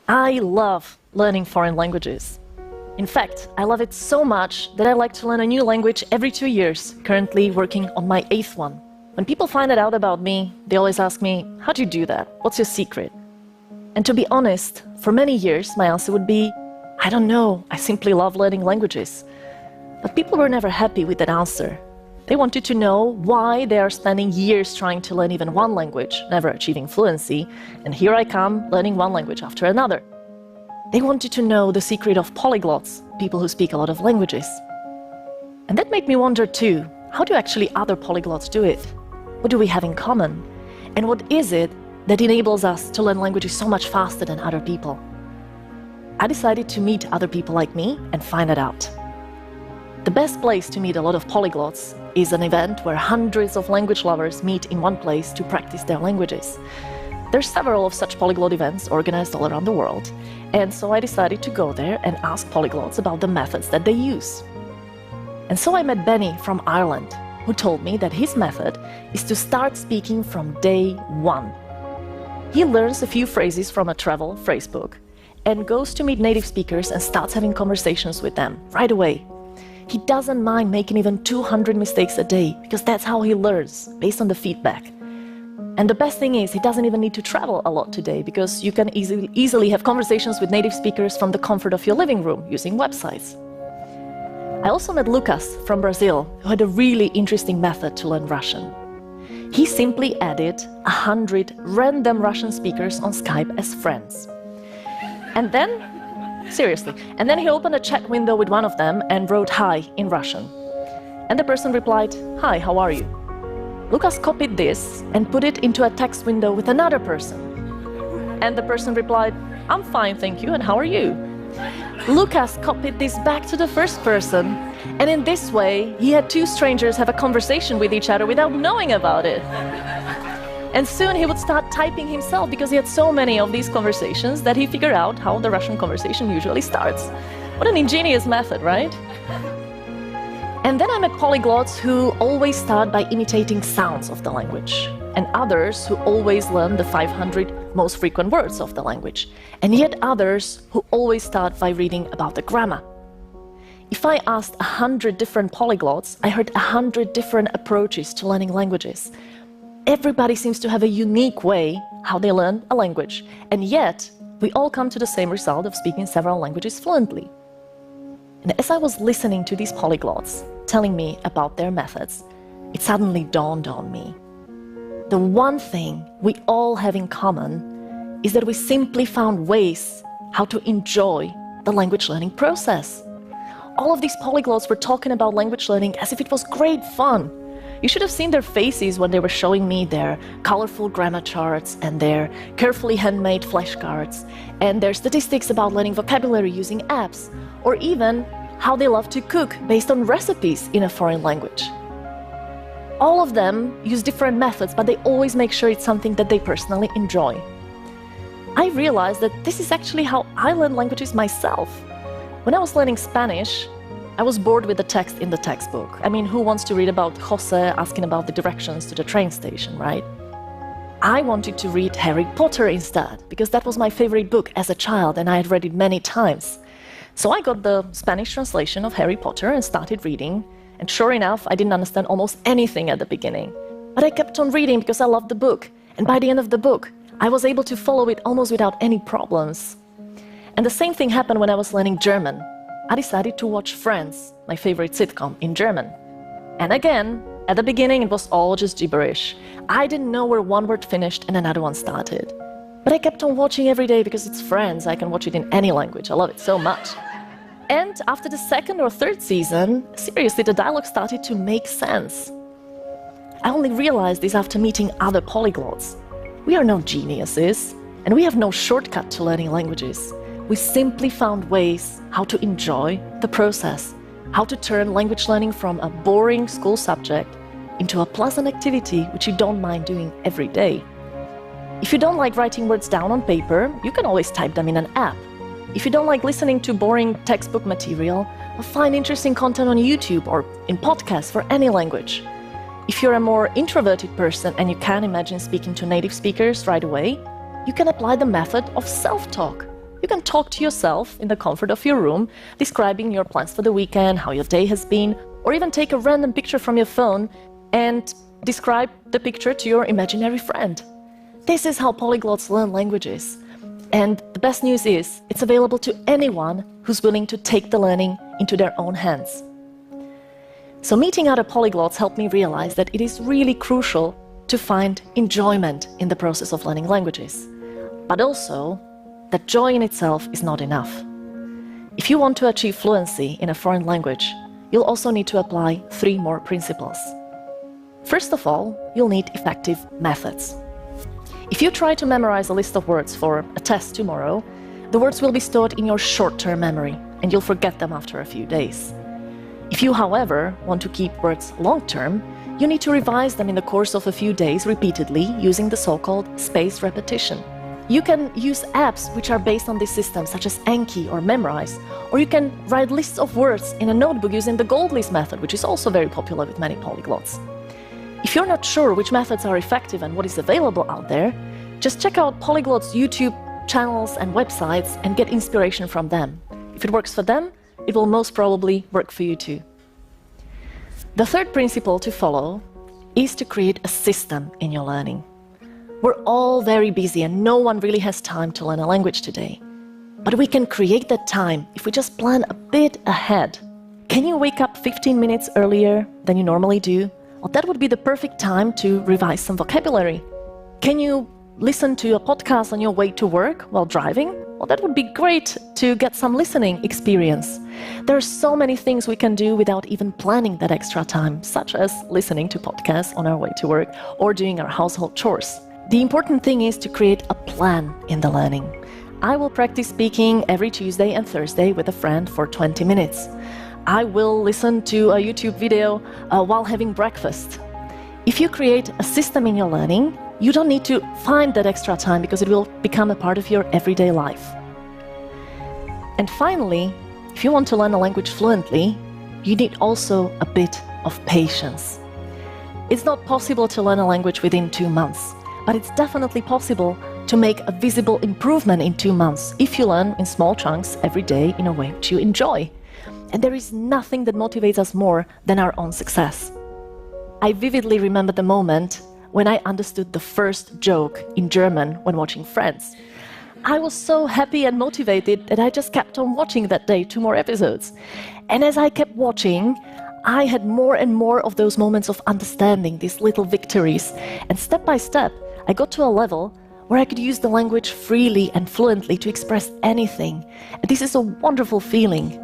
I love learning foreign languages. In fact, I love it so much that I like to learn a new language every 2 years, currently working on my 8th one. When people find out about me, they always ask me, how do you do that? What's your secret? And to be honest, for many years, my answer would be, I don't know, I simply love learning languages. But people were never happy with that answer. They wanted to know why they are spending years trying to learn even one language, never achieving fluency, and here I come, learning one language after another. They wanted to know the secret of polyglots, people who speak a lot of languages. And that made me wonder too, how do actually other polyglots do it? What do we have in common? And what is it that enables us to learn languages so much faster than other people? I decided to meet other people like me and find it out. The best place to meet a lot of polyglots is an event where hundreds of language lovers meet in one place to practice their languages. There are several of such polyglot events organized all around the world, and so I decided to go there and ask polyglots about the methods that they use. And so I met Benny from Ireland, who told me that his method is to start speaking from day one. He learns a few phrases from a travel phrase book and goes to meet native speakers and starts having conversations with them right away. He doesn't mind making even 200 mistakes a day because that's how he learns, based on the feedback. And the best thing is, he doesn't even need to travel a lot today because you can easily have conversations with native speakers from the comfort of your living room using websites. I also met Lucas from Brazil, who had a really interesting method to learn Russian. He simply added 100 random Russian speakers on Skype as friends. And then he opened a chat window with one of them and wrote hi in Russian. And the person replied, "Hi, how are you?" Lucas copied this and put it into a text window with another person. And the person replied, "I'm fine, thank you, and how are you?" Lucas copied this back to the first person, and in this way, he had two strangers have a conversation with each other without knowing about it. And soon he would start typing himself because he had so many of these conversations that he figured out how the Russian conversation usually starts. What an ingenious method, right? And then I met polyglots who always start by imitating sounds of the language, and others who always learn the 500 most frequent words of the language, and yet others who always start by reading about the grammar. If I asked 100 different polyglots, I heard 100 different approaches to learning languages. Everybody seems to have a unique way how they learn a language, and yet we all come to the same result of speaking several languages fluently. And as I was listening to these polyglots telling me about their methods, it suddenly dawned on me. The one thing we all have in common is that we simply found ways how to enjoy the language learning process. All of these polyglots were talking about language learning as if it was great fun. You should have seen their faces when they were showing me their colorful grammar charts and their carefully handmade flashcards and their statistics about learning vocabulary using apps, or even how they love to cook based on recipes in a foreign language. All of them use different methods, but they always make sure it's something that they personally enjoy. I realized that this is actually how I learn languages myself. When I was learning Spanish, I was bored with the text in the textbook. I mean, who wants to read about Jose asking about the directions to the train station, right? I wanted to read Harry Potter instead, because that was my favorite book as a child and I had read it many times. So I got the Spanish translation of Harry Potter and started reading, and sure enough, I didn't understand almost anything at the beginning. But I kept on reading because I loved the book, and by the end of the book, I was able to follow it almost without any problems. And the same thing happened when I was learning German. I decided to watch Friends, my favorite sitcom, in German. And again, at the beginning it was all just gibberish. I didn't know where one word finished and another one started. But I kept on watching every day because it's Friends. I can watch it in any language. I love it so much. And after the second or third season, seriously, the dialogue started to make sense. I only realized this after meeting other polyglots. We are no geniuses, and we have no shortcut to learning languages. We simply found ways how to enjoy the process, how to turn language learning from a boring school subject into a pleasant activity which you don't mind doing every day. If you don't like writing words down on paper, you can always type them in an app. If you don't like listening to boring textbook material, find interesting content on YouTube or in podcasts for any language. If you're a more introverted person and you can't imagine speaking to native speakers right away, you can apply the method of self-talk. You can talk to yourself in the comfort of your room, describing your plans for the weekend, how your day has been, or even take a random picture from your phone and describe the picture to your imaginary friend. This is how polyglots learn languages. And the best news is, it's available to anyone who's willing to take the learning into their own hands. So meeting other polyglots helped me realize that it is really crucial to find enjoyment in the process of learning languages. But also, that joy in itself is not enough. If you want to achieve fluency in a foreign language, you'll also need to apply 3 more principles. First of all, you'll need effective methods. If you try to memorize a list of words for a test tomorrow, the words will be stored in your short-term memory, and you'll forget them after a few days. If you, however, want to keep words long-term, you need to revise them in the course of a few days repeatedly using the so-called spaced repetition. You can use apps which are based on this system, such as Anki or Memrise, or you can write lists of words in a notebook using the gold list method, which is also very popular with many polyglots. If you're not sure which methods are effective and what is available out there, just check out Polyglots' YouTube channels and websites and get inspiration from them. If it works for them, it will most probably work for you too. The third principle to follow is to create a system in your learning. We're all very busy and no one really has time to learn a language today. But we can create that time if we just plan a bit ahead. Can you wake up 15 minutes earlier than you normally do? Well, that would be the perfect time to revise some vocabulary. Can you listen to a podcast on your way to work while driving? Well, that would be great to get some listening experience. There are so many things we can do without even planning that extra time, such as listening to podcasts on our way to work or doing our household chores. The important thing is to create a plan in the learning. I will practice speaking every Tuesday and Thursday with a friend for 20 minutes. I will listen to a YouTube video while having breakfast. If you create a system in your learning, you don't need to find that extra time because it will become a part of your everyday life. And finally, if you want to learn a language fluently, you need also a bit of patience. It's not possible to learn a language within 2 months, but it's definitely possible to make a visible improvement in 2 months if you learn in small chunks every day in a way which you enjoy. And there is nothing that motivates us more than our own success. I vividly remember the moment when I understood the first joke in German when watching Friends. I was so happy and motivated that I just kept on watching that day 2 more episodes. And as I kept watching, I had more and more of those moments of understanding, these little victories. And step by step, I got to a level where I could use the language freely and fluently to express anything. And this is a wonderful feeling.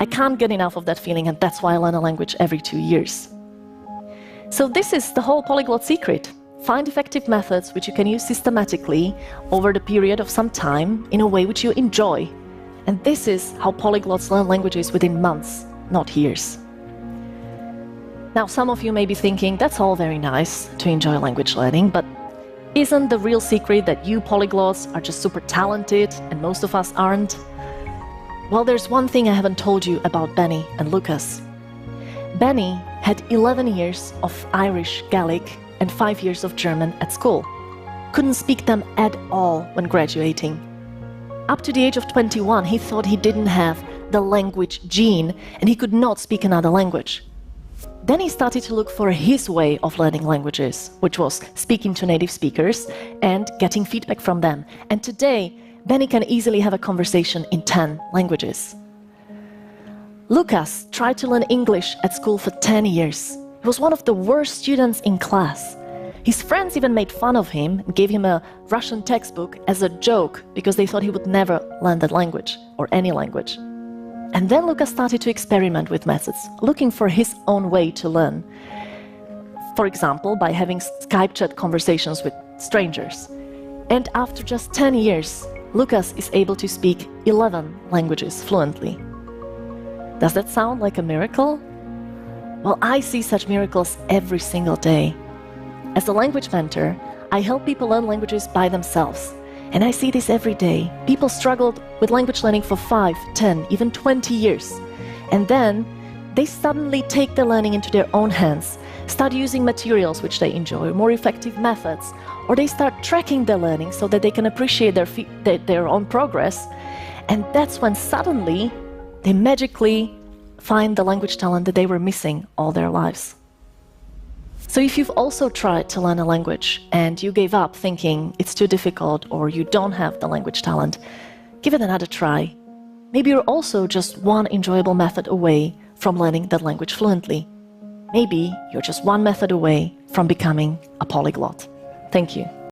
I can't get enough of that feeling, and that's why I learn a language every 2 years. So this is the whole polyglot secret. Find effective methods which you can use systematically over the period of some time in a way which you enjoy. And this is how polyglots learn languages within months, not years. Now, some of you may be thinking, that's all very nice to enjoy language learning, but isn't the real secret that you polyglots are just super talented and most of us aren't? Well, there's one thing I haven't told you about Benny and Lucas. Benny had 11 years of Irish, Gaelic, and 5 years of German at school. Couldn't speak them at all when graduating. Up to the age of 21, he thought he didn't have the language gene and he could not speak another language. Then he started to look for his way of learning languages, which was speaking to native speakers and getting feedback from them. And today, Benny can easily have a conversation in 10 languages. Lucas tried to learn English at school for 10 years. He was one of the worst students in class. His friends even made fun of him and gave him a Russian textbook as a joke because they thought he would never learn that language or any language. And then Lucas started to experiment with methods, looking for his own way to learn. For example, by having Skype chat conversations with strangers. And after just 10 years, Lucas is able to speak 11 languages fluently. Does that sound like a miracle? Well, I see such miracles every single day. As a language mentor, I help people learn languages by themselves. And I see this every day. People struggled with language learning for 5, 10, even 20 years. And then they suddenly take the learning into their own hands, start using materials which they enjoy, more effective methods, or they start tracking their learning so that they can appreciate their own progress. And that's when suddenly they magically find the language talent that they were missing all their lives. So if you've also tried to learn a language and you gave up thinking it's too difficult or you don't have the language talent, give it another try. Maybe you're also just one enjoyable method away from learning that language fluently. Maybe you're just one method away from becoming a polyglot. Thank you.